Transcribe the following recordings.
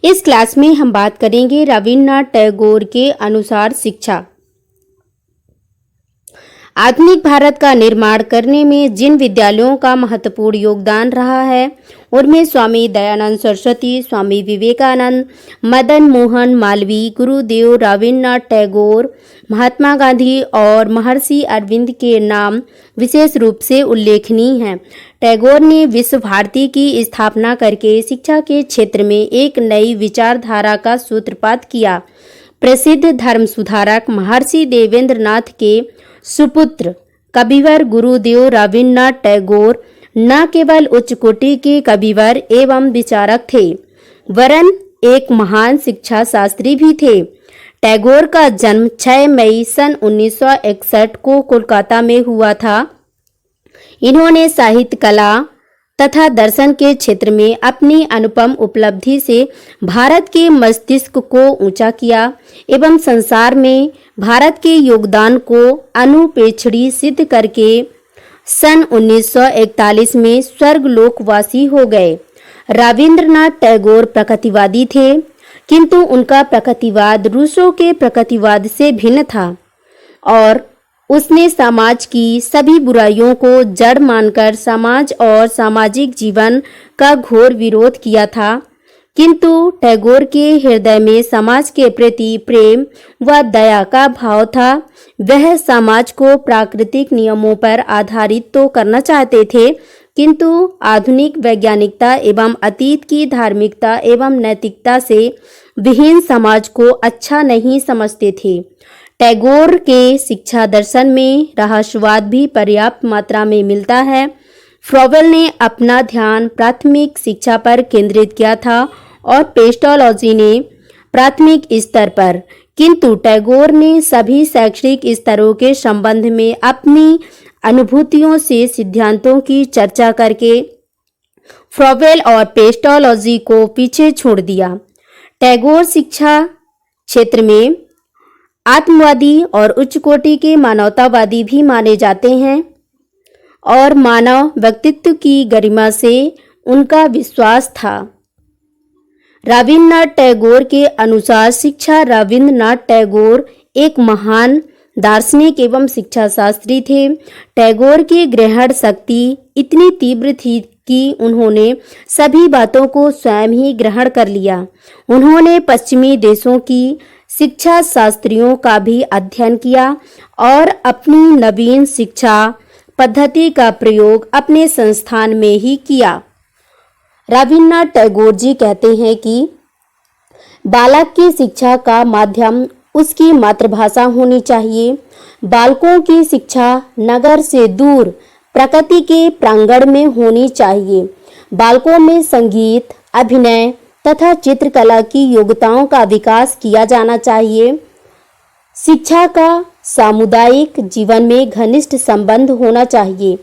इस क्लास में हम बात करेंगे रविन्द्रनाथ टैगोर के अनुसार शिक्षा। आधुनिक भारत का निर्माण करने में जिन विद्यालयों का महत्वपूर्ण योगदान रहा है उनमें स्वामी दयानंद सरस्वती, स्वामी विवेकानंद, मदन मोहन मालवीय, गुरुदेव रविन्द्रनाथ टैगोर, महात्मा गांधी और महर्षि अरविंद के नाम विशेष रूप से उल्लेखनीय हैं। टैगोर ने विश्व भारती की स्थापना करके शिक्षा के क्षेत्र में एक नई विचारधारा का सूत्रपात किया। प्रसिद्ध धर्म सुधारक महर्षि देवेंद्रनाथ के सुपुत्र कविवर गुरुदेव रविन्द्रनाथ टैगोर न केवल उच्च कोटि के कविवर एवं विचारक थे वरन एक महान शिक्षा शास्त्री भी थे। टैगोर का जन्म 6 मई सन 1961 को कोलकाता में हुआ था। इन्होंने साहित्य, कला तथा दर्शन के क्षेत्र में अपनी अनुपम उपलब्धि से भारत के मस्तिष्क को ऊंचा किया एवं संसार में भारत के योगदान को अनुपेक्षणीय सिद्ध करके सन 1941 में स्वर्गलोकवासी हो गए। रविन्द्रनाथ टैगोर प्रकृतिवादी थे, किंतु उनका प्रकृतिवाद रूसों के प्रकृतिवाद से भिन्न था और उसने समाज की सभी बुराइयों को जड़ मानकर समाज और सामाजिक जीवन का घोर विरोध किया था। किंतु टैगोर के हृदय में समाज के प्रति प्रेम व दया का भाव था। वह समाज को प्राकृतिक नियमों पर आधारित तो करना चाहते थे, किंतु आधुनिक वैज्ञानिकता एवं अतीत की धार्मिकता एवं नैतिकता से विहीन समाज को अच्छा नहीं समझते थे। टैगोर के शिक्षा दर्शन में रहस्यवाद भी पर्याप्त मात्रा में मिलता है। फ्रॉवेल ने अपना ध्यान प्राथमिक शिक्षा पर केंद्रित किया था और पेस्टोलॉजी ने प्राथमिक स्तर पर, किंतु टैगोर ने सभी शैक्षणिक स्तरों के संबंध में अपनी अनुभूतियों से सिद्धांतों की चर्चा करके फ्रॉवेल और पेस्टोलॉजी को पीछे छोड़ दिया। टैगोर शिक्षा क्षेत्र में आत्मवादी और उच्च कोटि के मानवतावादी भी माने जाते हैं और मानव व्यक्तित्व की गरिमा से उनका विश्वास था। रविन्द्रनाथ टैगोर के अनुसार शिक्षा। रविन्द्रनाथ टैगोर एक महान दार्शनिक एवं शिक्षा शास्त्री थे। टैगोर की ग्रहण शक्ति इतनी तीव्र थी कि उन्होंने सभी बातों को स्वयं ही ग्रहण कर लिया। उन्होंने पश्चिमी देशों की शिक्षा शास्त्रियों का भी अध्ययन किया और अपनी नवीन शिक्षा पद्धति का प्रयोग अपने संस्थान में ही किया। रविन्द्रनाथ टैगोर जी कहते हैं कि बालक की शिक्षा का माध्यम उसकी मातृभाषा होनी चाहिए। बालकों की शिक्षा नगर से दूर प्रकृति के प्रांगण में होनी चाहिए। बालकों में संगीत, अभिनय तथा चित्रकला की योग्यताओं का विकास किया जाना चाहिए। शिक्षा का सामुदायिक जीवन में घनिष्ठ संबंध होना चाहिए।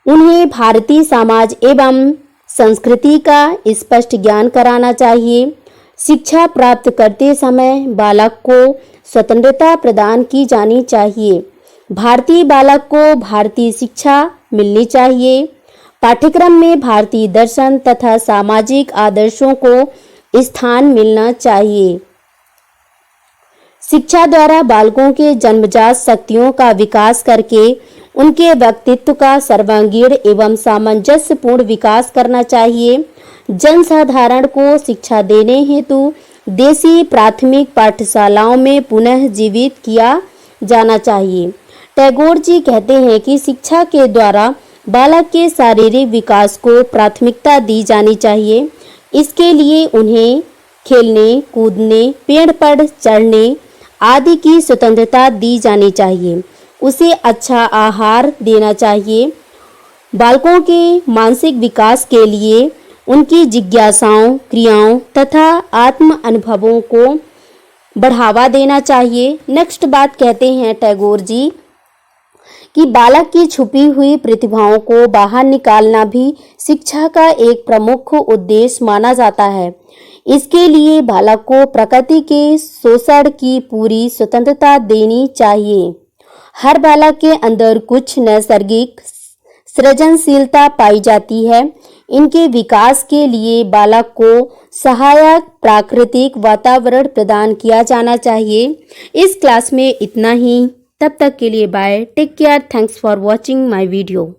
उन्हें भारतीय समाज एवं संस्कृति का स्पष्ट ज्ञान कराना चाहिए। शिक्षा प्राप्त करते समय बालक को स्वतंत्रता प्रदान की जानी चाहिए। भारतीय बालक को भारतीय शिक्षा मिलनी चाहिए। पाठ्यक्रम में भारतीय दर्शन तथा सामाजिक आदर्शों को स्थान मिलना चाहिए। शिक्षा द्वारा बालकों के जन्मजात शक्तियों का विकास करके उनके व्यक्तित्व का सर्वांगीण एवं सामंजस्यपूर्ण विकास करना चाहिए। जनसाधारण को शिक्षा देने हेतु देशी प्राथमिक पाठशालाओं में पुनः जीवित किया जाना चाहिए। टैगोर जी कहते हैं कि शिक्षा के द्वारा बालक के शारीरिक विकास को प्राथमिकता दी जानी चाहिए। इसके लिए उन्हें खेलने, कूदने, पेड़ पर चढ़ने आदि की स्वतंत्रता दी जानी चाहिए। उसे अच्छा आहार देना चाहिए। बालकों के मानसिक विकास के लिए उनकी जिज्ञासाओं, क्रियाओं तथा आत्म अनुभवों को बढ़ावा देना चाहिए। नेक्स्ट बात कहते हैं टैगोर जी कि बालक की छुपी हुई प्रतिभाओं को बाहर निकालना भी शिक्षा का एक प्रमुख उद्देश्य माना जाता है। इसके लिए बालक को प्रकृति के शोषण की पूरी स्वतंत्रता देनी चाहिए। हर बालक के अंदर कुछ नैसर्गिक सृजनशीलता पाई जाती है। इनके विकास के लिए बालक को सहायक प्राकृतिक वातावरण प्रदान किया जाना चाहिए। इस क्लास में इतना ही। तब तक के लिए bye, take care, thanks for watching my video.